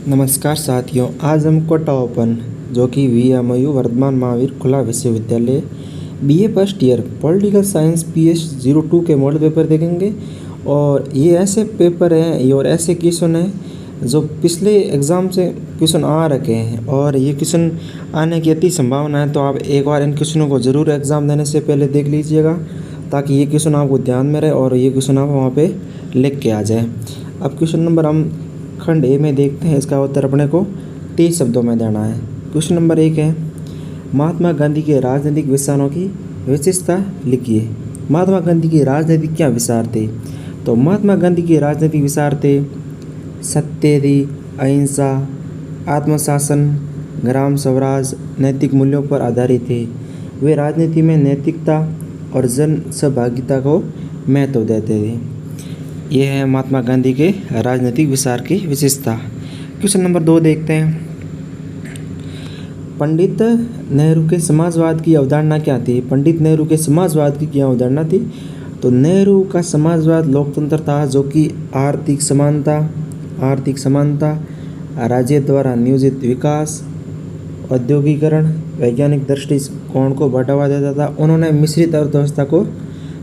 नमस्कार साथियों, आज हम कोटा ओपन जो कि VMU वर्धमान महावीर खुला विश्वविद्यालय BA first year political science PS02 के मॉडल पेपर देखेंगे। और ये ऐसे पेपर हैं और ऐसे क्वेश्चन हैं जो पिछले एग्ज़ाम से क्वेश्चन आ रखे हैं और ये क्वेश्चन आने की अति संभावना है। तो आप एक बार इन क्वेश्चनों को ज़रूर एग्ज़ाम देने से पहले देख लीजिएगा ताकि ये क्वेश्चन आपको ध्यान में रहे और ये क्वेश्चन आप वहाँ पे लिख के आ जाए। अब क्वेश्चन नंबर हम खंड ए में देखते हैं। इसका उत्तर अपने को 30 शब्दों में देना है। क्वेश्चन नंबर 1 है, महात्मा गांधी के राजनीतिक विचारों की विशेषता लिखिए। महात्मा गांधी के राजनीतिक क्या विचार थे? तो महात्मा गांधी के राजनीतिक विचार थे सत्य, अहिंसा, आत्मशासन, ग्राम स्वराज, नैतिक मूल्यों पर आधारित थे। वे राजनीति में नैतिकता और जन सहभागिता को महत्व देते थे। यह है महात्मा गांधी के राजनीतिक विचार की विशेषता। क्वेश्चन नंबर 2 देखते हैं, पंडित नेहरू के समाजवाद की अवधारणा क्या थी? पंडित नेहरू के समाजवाद की क्या अवधारणा थी? तो नेहरू का समाजवाद लोकतंत्र था जो कि आर्थिक समानता, राज्य द्वारा नियोजित विकास, औद्योगिकरण, वैज्ञानिक दृष्टिकोण को बढ़ावा देता था। उन्होंने मिश्रित अर्थव्यवस्था को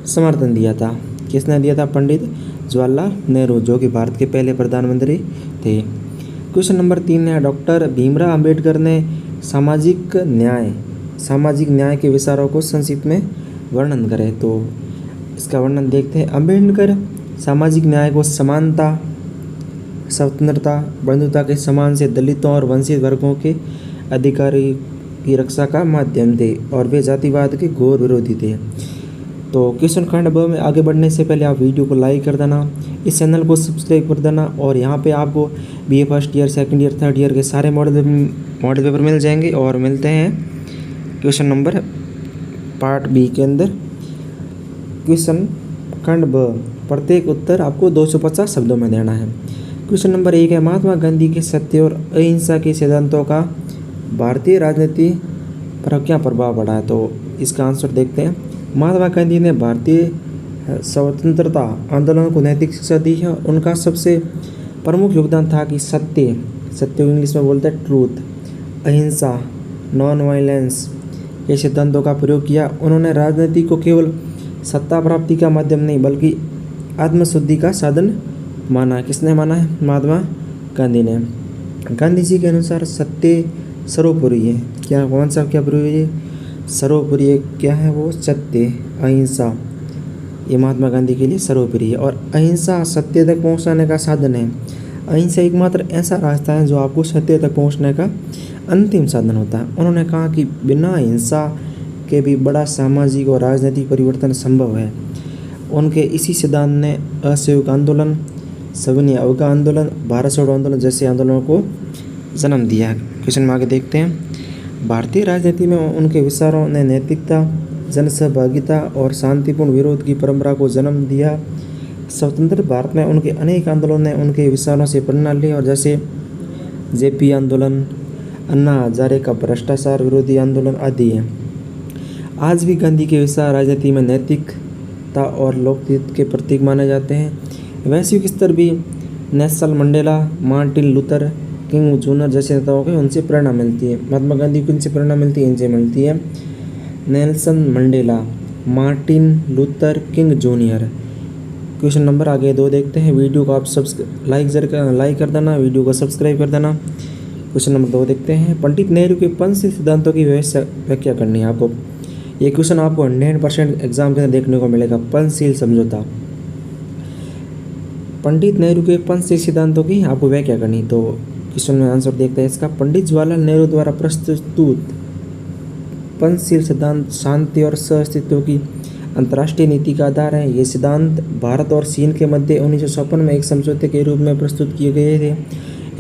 समर्थन दिया था। किसने दिया था? पंडित जवाहरलाल नेहरू, जो कि भारत के पहले प्रधानमंत्री थे। क्वेश्चन नंबर 3 है, डॉक्टर भीमराव अंबेडकर ने सामाजिक न्याय के विचारों को संक्षिप्त में वर्णन करें। तो इसका वर्णन देखते हैं। अंबेडकर सामाजिक न्याय को समानता, स्वतंत्रता, बंधुता के समान से दलितों और वंचित वर्गों के अधिकारी की रक्षा का माध्यम थे और वे जातिवाद के घोर विरोधी थे। तो क्वेश्चन खंड ब में आगे बढ़ने से पहले आप वीडियो को लाइक कर देना, इस चैनल को सब्सक्राइब कर देना और यहाँ पे आपको BA first year, second year, third year के सारे मॉडल पेपर मिल जाएंगे। और मिलते हैं क्वेश्चन नंबर पार्ट बी के अंदर। क्वेश्चन खंड ब, प्रत्येक उत्तर आपको 250 शब्दों में देना है। क्वेश्चन नंबर 1 है, महात्मा गांधी के सत्य और अहिंसा के सिद्धांतों का भारतीय राजनीति पर क्या प्रभाव पड़ा है? तो इसका आंसर देखते हैं। महात्मा गांधी ने भारतीय स्वतंत्रता आंदोलन को नैतिक शिक्षा दी है। उनका सबसे प्रमुख योगदान था कि सत्य इंग्लिश में बोलते हैं ट्रूथ, अहिंसा, नॉन वायलेंस के सिद्धांतों का प्रयोग किया। उन्होंने राजनीति को केवल सत्ता प्राप्ति का माध्यम नहीं बल्कि आत्मशुद्धि का साधन माना। किसने माना है? महात्मा गांधी ने। गांधी जी के अनुसार सत्य सर्वोपरि है। क्या सर्वोपरि है? सर्वोपरि क्या है वो? सत्य, अहिंसा, ये महात्मा गांधी के लिए सर्वोपरि है। और अहिंसा सत्य तक पहुंचाने का साधन है। अहिंसा एकमात्र ऐसा रास्ता है जो आपको सत्य तक पहुंचने का अंतिम साधन होता है। उन्होंने कहा कि बिना हिंसा के भी बड़ा सामाजिक और राजनीतिक परिवर्तन संभव है। उनके इसी सिद्धांत ने असहयोग आंदोलन, सविनय अवज्ञा आंदोलन, भारत छोड़ो आंदोलन जैसे आंदोलनों को जन्म दिया। क्वेश्चन में आगे देखते हैं, भारतीय राजनीति में उनके विचारों ने नैतिकता, जनसहभागिता और शांतिपूर्ण विरोध की परंपरा को जन्म दिया। स्वतंत्र भारत में उनके अनेक आंदोलनों ने उनके विचारों से प्रेरणा ली और जैसे JP आंदोलन, अन्ना हजारे का भ्रष्टाचार विरोधी आंदोलन आदि हैं। आज भी गांधी के विचार राजनीति में नैतिकता और लोकतंत्र के प्रतीक माने जाते हैं। वैश्विक स्तर भी Nelson Mandela, Martin Luther king junior जैसे नेताओं को उनसे प्रेरणा मिलती है। महात्मा गांधी को इनसे प्रेरणा मिलती है, इनसे मिलती है। Nelson Mandela, Martin Luther king junior. Question number आगे 2 देखते हैं। वीडियो को आप लाइक कर देना, वीडियो को सब्सक्राइब कर देना। क्वेश्चन नंबर 2 देखते हैं, पंडित नेहरू के पंचशील सिद्धांतों की व्याख्या करनी है आपको। ये क्वेश्चन आपको 100% एग्जाम के अंदर देखने को मिलेगा। पंचशील समझौता, पंडित नेहरू के पंचशील सिद्धांतों की आपको व्याख्या करनी। तो क्वेश्चन में आंसर देखते हैं इसका। पंडित जवाहरलाल नेहरू द्वारा प्रस्तुत पंचशील सिद्धांत शांति और सह-अस्तित्व की अंतर्राष्ट्रीय नीति का आधार है। ये सिद्धांत भारत और चीन के मध्य 1956 में एक समझौते के रूप में प्रस्तुत किए गए थे।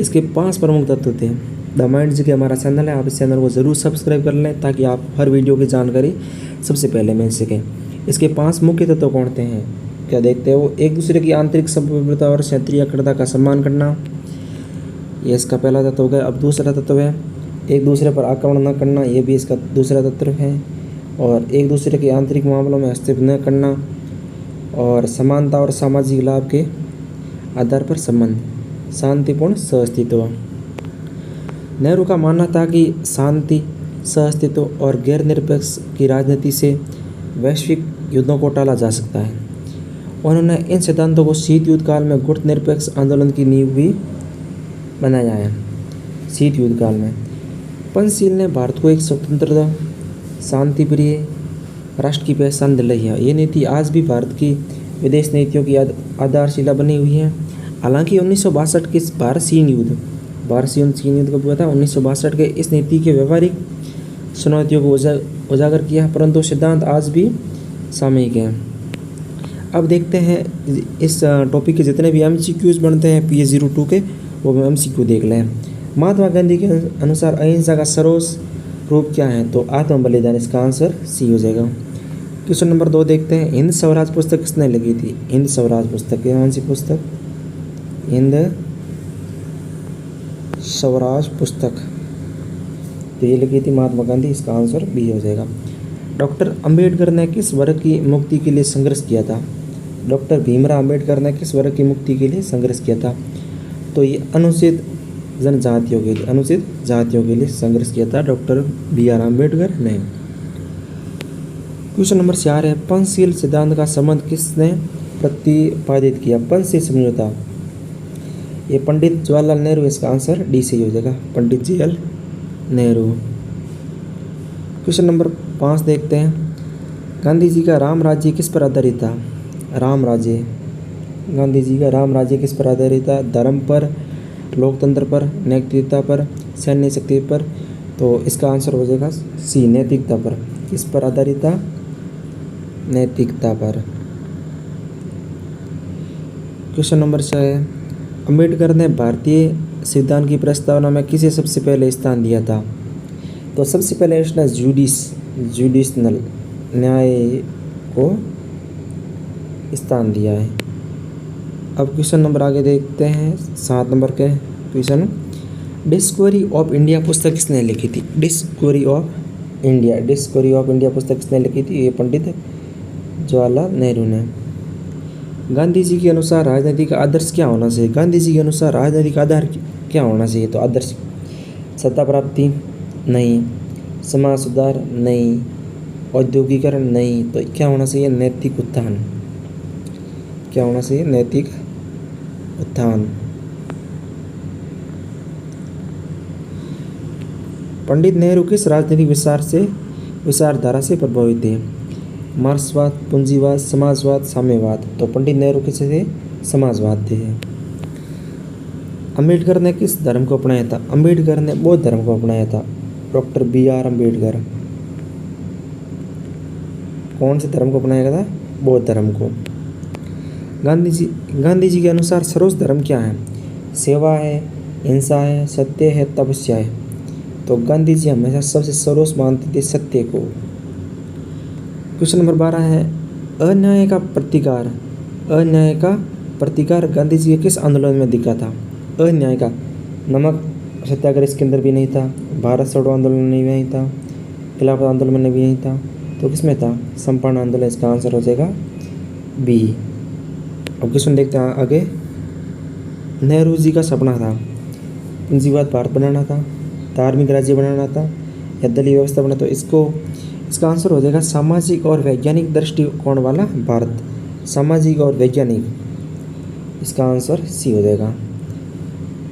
इसके 5 प्रमुख तत्व थे। द माइंड जी के हमारा चैनल है, आप इस चैनल को ज़रूर सब्सक्राइब कर लें ताकि आप हर वीडियो की जानकारी सबसे पहले मिल सकें। इसके 5 मुख्य तत्व कौन से हैं? क्या देखते हैं वो? एक दूसरे की आंतरिक संप्रभुता और क्षेत्रीय अखंडता का सम्मान करना, ये इसका पहला तत्व हो गया। अब दूसरा तत्व है एक दूसरे पर आक्रमण न करना, ये भी इसका दूसरा तत्व है। और एक दूसरे के आंतरिक मामलों में हस्तक्षेप न करना और समानता और सामाजिक लाभ के आधार पर संबंध, शांतिपूर्ण सहअस्तित्व। नेहरू का मानना था कि शांति, सहअस्तित्व और गैर निरपेक्ष की राजनीति से वैश्विक युद्धों को टाला जा सकता है। उन्होंने इन सिद्धांतों को शीत युद्ध काल में गुट निरपेक्ष आंदोलन की नींव भी बनाया है। शीत युद्ध काल में पंचशील ने भारत को एक स्वतंत्र, शांतिप्रिय राष्ट्र की पहचान दिलाई है। ये नीति आज भी भारत की विदेश नीतियों की आधारशिला बनी हुई है। हालांकि 1962 के भारत चीन युद्ध कब हुआ था? 1962 के इस नीति के व्यावहारिक चुनौतियों को उजागर किया, परंतु सिद्धांत आज भी सामयिक हैं। अब देखते हैं इस टॉपिक के जितने भी MCQs बनते हैं PA02 के, वो MCQ देख लें। महात्मा गांधी के अनुसार अहिंसा का सर्वोच्च रूप क्या है? तो आत्म बलिदान। इसका आंसर C हो जाएगा। क्वेश्चन नंबर 2 देखते हैं। हिंद स्वराज पुस्तक किसने लिखी थी? हिंद स्वराज पुस्तक कौन सी पुस्तक? हिंद स्वराज पुस्तक तो ये लिखी थी महात्मा गांधी। इसका आंसर B हो जाएगा। डॉक्टर अंबेडकर ने किस वर्ग की मुक्ति के लिए संघर्ष किया था? डॉक्टर भीमराव अंबेडकर ने किस वर्ग की मुक्ति के लिए संघर्ष किया था? तो ये अनुसूचित जातियों के लिए संघर्ष किया था डॉक्टर BR अम्बेडकर ने। क्वेश्चन नंबर 4 है। पंचशील सिद्धांत का संबंध किसने प्रतिपादित किया? पंचशील समझौता, ये पंडित जवाहरलाल नेहरू। इसका आंसर D से ही हो जाएगा, पंडित JL नेहरू। क्वेश्चन नंबर 5 देखते हैं। गांधी जी का राम राज्य किस पर आधारित था? गांधी जी का राम राज्य किस पर आधारित था? धर्म पर, लोकतंत्र पर, नैतिकता पर, सैन्य शक्ति पर। तो इसका आंसर हो जाएगा C, नैतिकता पर। किस पर आधारित था? नैतिकता पर। क्वेश्चन नंबर 6 है। अम्बेडकर ने भारतीय संविधान की प्रस्तावना में किसे सबसे पहले स्थान दिया था? तो सबसे पहले इसने जुडिशनल न्याय को स्थान दिया है। अब क्वेश्चन नंबर आगे देखते हैं। 7 नंबर के क्वेश्चन। डिस्कवरी ऑफ इंडिया पुस्तक किसने लिखी थी? डिस्कवरी ऑफ इंडिया पुस्तक किसने लिखी थी? ये पंडित जवाहरलाल नेहरू ने। गांधी जी के अनुसार राजनीति का आदर्श क्या होना चाहिए? गांधी जी के अनुसार राजनीति का आधार क्या होना चाहिए? तो आदर्श सत्ता प्राप्ति नहीं, समाज सुधार नहीं, औद्योगिकरण नहीं। तो क्या होना चाहिए? नैतिक उत्थान। क्या होना चाहिए? नैतिक उत्थान। पंडित नेहरू किस राजनीतिक विचारधारा से प्रभावित थे? मार्क्सवाद, पूंजीवाद, समाजवाद, साम्यवाद। तो पंडित नेहरू किससे थे? समाजवाद थे। अम्बेडकर ने किस धर्म को अपनाया था? अम्बेडकर ने बौद्ध धर्म को अपनाया था। डॉक्टर BR अम्बेडकर कौन से धर्म को अपनाया था? बौद्ध धर्म को। गांधी जी के अनुसार सर्वोच्च धर्म क्या है? सेवा है, हिंसा है, सत्य है, तपस्या है। तो गांधी जी हमेशा सबसे सर्वोच्च मानते थे सत्य को। क्वेश्चन नंबर 12 है। अन्याय का प्रतिकार गांधी जी के किस आंदोलन में दिखा था? अन्याय का, नमक सत्याग्रह इसके अंदर भी नहीं था, भारत छोड़ो आंदोलन में भी नहीं था, खिलाफत आंदोलन में भी नहीं था। तो किसमें था? संपूर्ण आंदोलन। इसका आंसर हो जाएगा B। अब क्वेश्चन देखते हैं आगे। नेहरू जी का सपना था पूंजीवाद भारत बनाना था, धार्मिक राज्य बनाना था, या दलीय व्यवस्था बना। तो इसका आंसर हो जाएगा सामाजिक और वैज्ञानिक दृष्टिकोण वाला भारत। सामाजिक और वैज्ञानिक, इसका आंसर C हो जाएगा।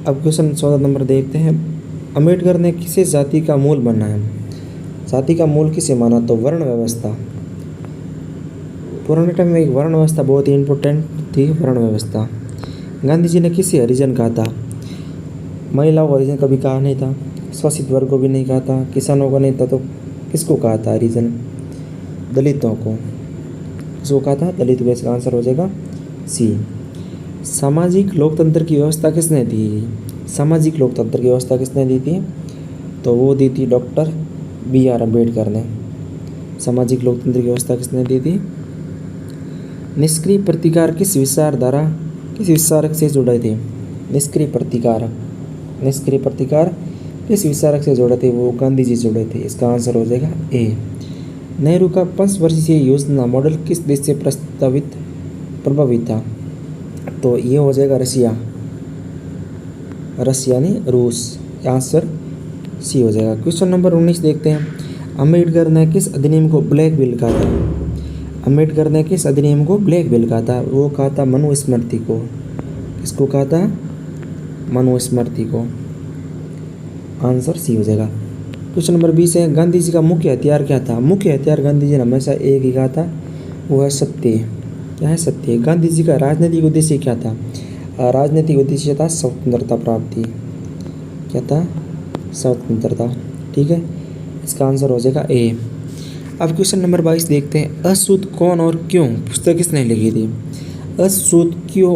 अब क्वेश्चन 14 नंबर देखते हैं। अम्बेडकर ने किसे जाति का मूल माना है? जाति का मूल किसे माना? तो वर्ण व्यवस्था। पुराने टाइम में एक वर्ण व्यवस्था बहुत ही इम्पोर्टेंट थी, वर्ण व्यवस्था। गांधी जी ने किसे हरिजन कहा था? महिलाओं को हरिजन कभी कहा नहीं था, शोषित वर्ग को भी नहीं कहा था, किसानों को नहीं था। तो किसको कहा था हरिजन? दलितों को। किसको कहा था? दलित को। इसका आंसर हो जाएगा C। सामाजिक लोकतंत्र की व्यवस्था किसने दी? सामाजिक लोकतंत्र की व्यवस्था किसने दी थी? तो वो दी थी डॉक्टर BR अम्बेडकर ने। सामाजिक लोकतंत्र की व्यवस्था किसने दी थी? निष्क्रिय प्रतिकार किस विचारक से जुड़े थे? निष्क्रिय प्रतिकार किस विचारक से जुड़े थे? वो गांधी जी जुड़े थे। इसका आंसर हो जाएगा A। नेहरू का 5 वर्षीय योजना मॉडल किस देश से प्रभावित था? तो ये हो जाएगा रसिया यानी रूस। आंसर सी हो जाएगा। क्वेश्चन नंबर 19 देखते हैं। अम्बेडकर ने किस अधिनियम को ब्लैक बिल कहा था? अम्बेडकर ने किस अधिनियम को ब्लैक बिल कहा था? वो कहा था मनुस्मृति को। किसको कहा था? मनुस्मृति को। आंसर सी हो जाएगा। क्वेश्चन नंबर 20 है। गांधी जी का मुख्य हथियार क्या था? मुख्य हथियार गांधी जी ने हमेशा एक ही कहा था, वो है सत्य। क्या है? सत्य। गांधी जी का राजनीतिक उद्देश्य क्या था? राजनीतिक उद्देश्य था स्वतंत्रता प्राप्ति। क्या था? स्वतंत्रता। ठीक है, इसका आंसर हो जाएगा ए। अब क्वेश्चन नंबर 22 देखते हैं। अछूत कौन और क्यों पुस्तक किसने लिखी थी? अछूत क्यों,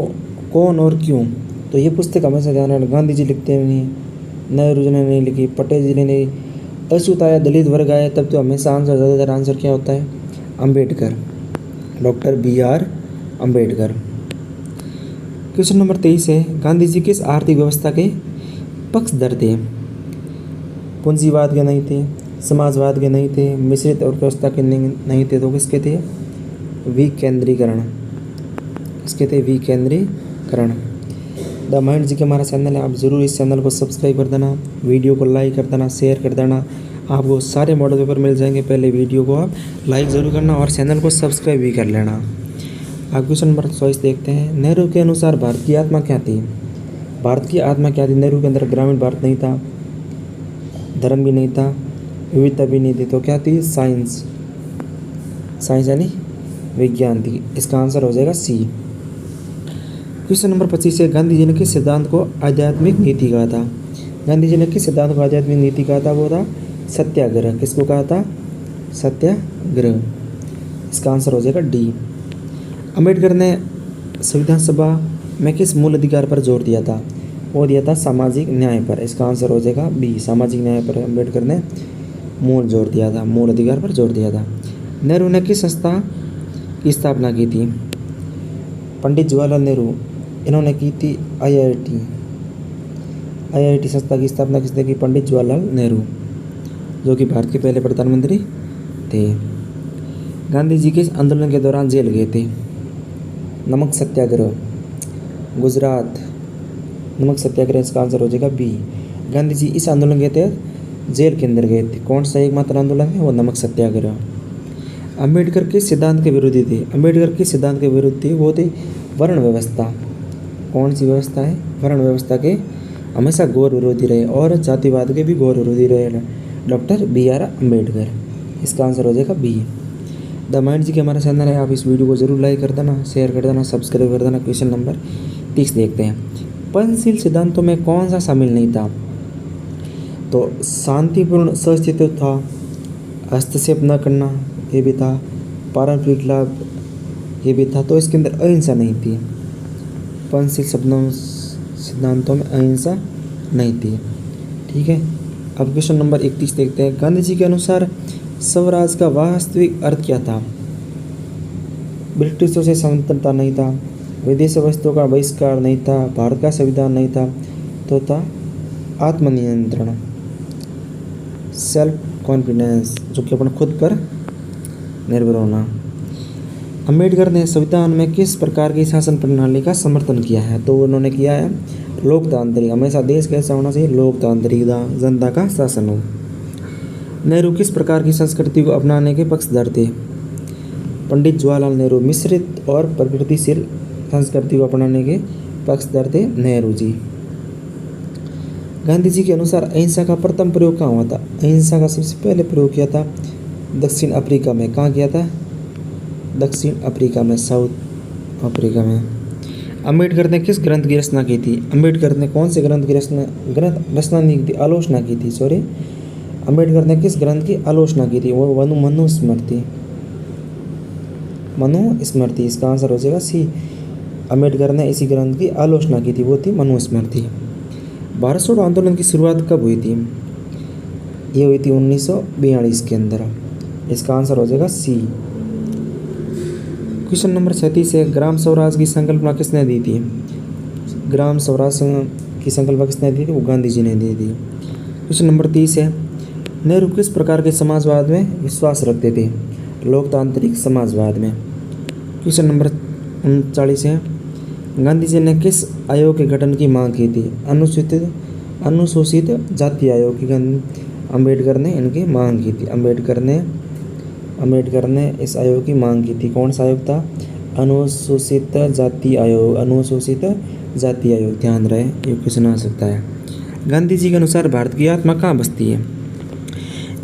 कौन और क्यों, तो ये पुस्तक हमेशा ध्यान रखना, गांधी जी लिखते नहीं, नेहरू जी ने नहीं लिखी, पटेल जी ने नहीं। अछूत आया, दलित वर्ग आया, तब तो हमेशा आंसर, ज़्यादातर आंसर क्या होता है? Ambedkar, doctor BR Ambedkar. Question number 23 है। गांधी जी किस आर्थिक व्यवस्था के पक्षधर थे? पूंजीवाद के नहीं थे, समाजवाद के नहीं थे, मिश्रित अर्थव्यवस्था के नहीं थे, तो किसके थे? विकेंद्रीकरण। किसके थे? विकेंद्रीकरण। द माइंड जी के हमारा चैनल है, आप ज़रूर इस चैनल को सब्सक्राइब कर देना, वीडियो को लाइक कर देना, शेयर कर देना, आपको सारे मॉडल पेपर मिल जाएंगे। पहले वीडियो को आप लाइक ज़रूर करना और चैनल को सब्सक्राइब भी कर लेना। आप क्वेश्चन नंबर 24 देखते हैं। नेहरू के अनुसार भारत की आत्मा क्या थी? भारत की आत्मा क्या थी? नेहरू के अंदर ग्रामीण भारत नहीं था, धर्म भी नहीं था, विविधता भी नहीं थी, तो क्या थी? साइंस। साइंस यानी विज्ञान थी। इसका आंसर हो जाएगा सी। क्वेश्चन नंबर 25 है। गांधी जी ने किस सिद्धांत को आध्यात्मिक नीति कहा था? गांधी जी ने किस सिद्धांत को आध्यात्मिक नीति कहा था? वो था सत्याग्रह। किसको कहा था? सत्याग्रह। इसका आंसर हो जाएगा डी। अम्बेडकर ने संविधान सभा में किस मूल अधिकार पर जोर दिया था? वो दिया था सामाजिक न्याय पर। इसका आंसर हो जाएगा बी, सामाजिक न्याय पर अम्बेडकर ने जोर दिया था, मूल अधिकार पर जोर दिया था। नेहरू ने किस संस्था की स्थापना की थी? पंडित जवाहरलाल नेहरू, इन्होंने की थी IIT संस्था की स्थापना किसने की? पंडित जवाहरलाल नेहरू, जो कि भारत के पहले प्रधानमंत्री थे। गांधी जी किस आंदोलन के दौरान जेल गए थे? नमक सत्याग्रह, गुजरात नमक सत्याग्रह। इसका आंसर हो जाएगा बी। गांधी जी इस आंदोलन के तहत जेल के अंदर गए थे। कौन सा एकमात्र आंदोलन है? वो नमक सत्याग्रह। अम्बेडकर किस सिद्धांत के विरोधी थे? अम्बेडकर किस सिद्धांत के विरुद्ध थे? वो थे वर्ण व्यवस्था। कौन सी व्यवस्था है? वर्ण व्यवस्था के हमेशा घोर विरोधी रहे और जातिवाद के भी घोर विरोधी रहे डॉक्टर BR अम्बेडकर। इसका आंसर हो जाएगा बी। द माइंड जी के हमारा चैनल है, आप इस वीडियो को जरूर लाइक कर देना, शेयर कर देना, सब्सक्राइब कर देना। क्वेश्चन नंबर 30 देखते हैं। पंचशील सिद्धांतों में कौन सा शामिल नहीं था? तो शांतिपूर्ण सहअस्तित्व था, हस्तक्षेप न करना ये भी था, पारंपरिक लाभ ये भी था, तो इसके अंदर अहिंसा नहीं थी। पंचशील सिद्धांतों में अहिंसा नहीं थी। ठीक है, अब क्वेश्चन नंबर 31 देखते हैं। गांधी जी के अनुसार स्वराज का वास्तविक अर्थ क्या था? ब्रिटिशों से स्वतंत्रता नहीं था, विदेशी वस्तुओं का बहिष्कार नहीं था, भारत का संविधान नहीं था, तो था आत्मनियंत्रण, सेल्फ कॉन्फिडेंस, जो कि अपन खुद पर निर्भर होना। अम्बेडकर ने संविधान में किस प्रकार की शासन प्रणाली का समर्थन किया है? तो उन्होंने किया है लोकतांत्रिक। हमेशा देश कैसा होना चाहिए? लोकतांत्रिक, जनता का शासन हो। नेहरू किस प्रकार की संस्कृति को अपनाने के पक्षधर थे? पंडित जवाहरलाल नेहरू मिश्रित और प्रगतिशील संस्कृति को अपनाने के पक्षधर थे नेहरू जी। गांधी जी के अनुसार अहिंसा का प्रथम प्रयोग कहाँ हुआ था? अहिंसा का सबसे पहले प्रयोग किया था दक्षिण अफ्रीका में। कहाँ किया था? दक्षिण अफ्रीका में, साउथ अफ्रीका में। अम्बेडकर ने किस ग्रंथ की रचना की थी? अम्बेडकर ने कौन से ग्रंथ की रचना नहीं की थी, आलोचना की थी, सॉरी। अम्बेडकर ने किस ग्रंथ की आलोचना की थी? वो मनुस्मृति। मनुस्मृति, इसका आंसर हो जाएगा सी। अम्बेडकर ने इसी ग्रंथ की आलोचना की थी, वो थी मनुस्मृति। भारत छोड़ो आंदोलन की शुरुआत कब हुई थी? ये हुई थी 1942 के अंदर। इसका आंसर हो जाएगा सी। क्वेश्चन नंबर 36 है। ग्राम स्वराज की संकल्पना किसने दी थी? ग्राम स्वराज की संकल्पना किसने दी थी? वो गांधी जी ने दी थी। क्वेश्चन नंबर 30 है। नेहरू किस प्रकार के समाजवाद में विश्वास रखते थे? लोकतांत्रिक समाजवाद में। क्वेश्चन नंबर 39 है। गांधी जी ने किस आयोग के गठन की मांग की थी? अनुसूचित अनुसूचित जाति आयोग की अम्बेडकर ने इनकी मांग की थी। अम्बेडकर ने इस आयोग की मांग की थी। कौन सा आयोग था? अनुसूचित जाति आयोग। अनुसूचित जाति आयोग, ध्यान रहे, ये क्वेश्चन आ सकता है। गांधी जी के अनुसार भारत की आत्मा कहाँ बसती है?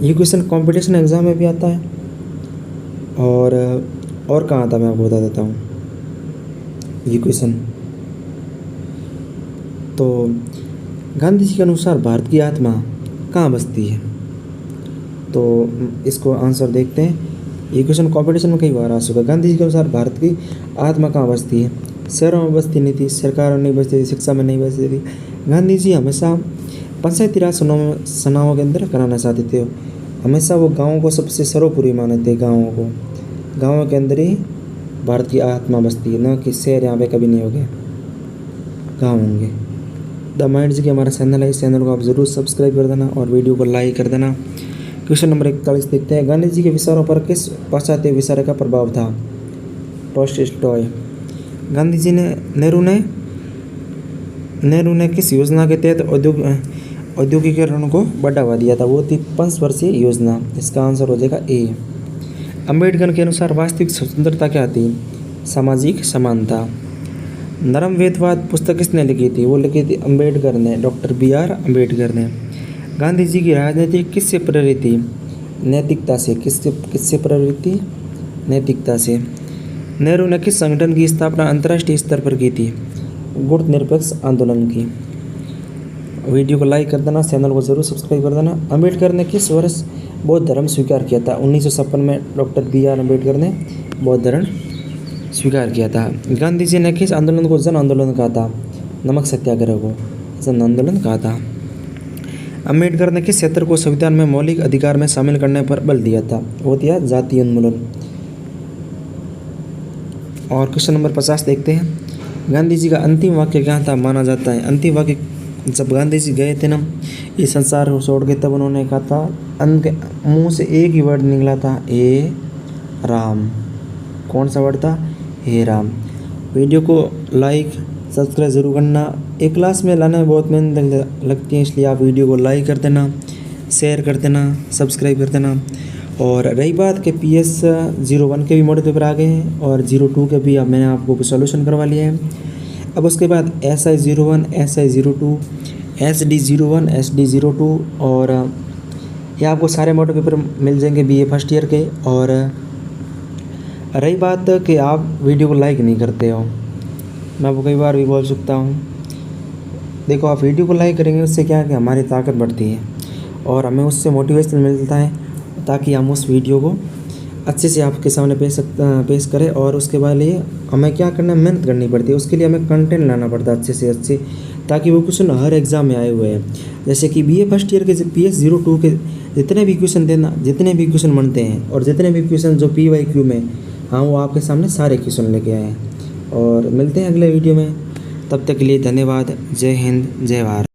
ये क्वेश्चन कंपटीशन एग्जाम में भी आता है और कहाँ आता मैं आपको बता देता हूँ ये क्वेश्चन। तो गांधी जी के अनुसार भारत की आत्मा कहाँ बसती है? तो इसको आंसर देखते हैं। ये क्वेश्चन कंपटीशन में कई बार आ चुका है। गांधी जी के अनुसार भारत की आत्मा कहाँ बसती है? शहरों में बसती नहीं थी, सरकारों में नहीं बसती थी, शिक्षा में नहीं बसती थी। गांधी जी हमेशा पंचायती राज चुनावों के अंदर कराना चाहते थे। हमेशा वो गाँवों को सबसे सर्वोपरि मानते थे। गाँवों के अंदर ही भारत की आत्मा बसती है, न कि शहर यहाँ पे कभी नहीं होंगे, गाँव होंगे। द माइंड जी के हमारा चैनल है, इस चैनल को आप ज़रूर सब्सक्राइब कर देना और वीडियो को लाइक कर देना। क्वेश्चन नंबर 41 देखते हैं। गांधी जी के विचारों पर किस पाश्चात्य विचार का प्रभाव था? टॉलस्टॉय। गांधी जी ने नेहरू ने किस योजना के तहत औद्योगिकीकरण को बढ़ावा दिया था? वो थी पंचवर्षीय योजना। इसका आंसर हो जाएगा ए। अम्बेडकर के अनुसार वास्तविक स्वतंत्रता क्या थी? सामाजिक समानता। नरम वेदवाद पुस्तक किसने लिखी थी? वो लिखी थी अम्बेडकर ने, डॉक्टर BR अम्बेडकर ने। गांधी जी की राजनीति किससे प्रेरित थी? नैतिकता से। किससे प्रेरित थी? नैतिकता से। नेहरू ने किस संगठन की स्थापना अंतर्राष्ट्रीय स्तर पर की थी? गुटनिरपेक्ष आंदोलन की। वीडियो को लाइक कर देना, चैनल को जरूर सब्सक्राइब कर देना। अम्बेडकर ने किस वर्ष बौद्ध धर्म स्वीकार किया था? 1956 में डॉक्टर BR अम्बेडकर ने बौद्ध धर्म स्वीकार किया था। गांधी जी ने किस आंदोलन को जन आंदोलन कहा था? नमक सत्याग्रह को जन आंदोलन कहा था। अम्बेडकर ने किस क्षेत्र को संविधान में मौलिक अधिकार में शामिल करने पर बल दिया था? वो दिया जातीय उन्मूलन। और क्वेश्चन नंबर 50 देखते हैं। गांधी जी का अंतिम वाक्य क्या था माना जाता है? अंतिम वाक्य जब गांधी जी गए थे ना इस संसार को छोड़ के, तब उन्होंने कहा था, उनके मुंह से एक ही वर्ड निकला था, हे राम। कौन सा वर्ड था? हे राम। वीडियो को लाइक सब्सक्राइब ज़रूर करना। एक क्लास में लाने में बहुत मेहनत लगती है, इसलिए आप वीडियो को लाइक कर देना, शेयर कर देना, सब्सक्राइब कर देना। और रही बात के PS 01 के भी मॉडल पेपर आ गए हैं और 02 के भी अब मैंने आपको सोल्यूशन करवा लिया है। अब उसके बाद SI 01, SI 02, SD 01, SD 02 और ये आपको सारे मॉडल पेपर मिल जाएंगे BA फर्स्ट ईयर के। और रही बात कि आप वीडियो को लाइक नहीं करते हो, मैं आपको कई बार भी बोल सकता हूँ। देखो, आप वीडियो को लाइक करेंगे, उससे क्या है कि हमारी ताकत बढ़ती है और हमें उससे मोटिवेशन मिलता है, ताकि हम उस वीडियो को अच्छे से आपके सामने पेश करें। और उसके बाद लिए हमें क्या करना है, मेहनत करनी पड़ती है। उसके लिए हमें कंटेंट लाना पड़ता है अच्छे से अच्छे, ताकि वो क्वेश्चन हर एग्ज़ाम में आए हुए हैं। जैसे कि BA फर्स्ट ईयर के PS 02 के जितने भी क्वेश्चन बनते हैं और जितने भी क्वेश्चन जो PYQ में, हाँ, वो आपके सामने सारे क्वेश्चन लेके आए हैं। और मिलते हैं अगले वीडियो में, तब तक के लिए धन्यवाद। जय हिंद, जय भारत।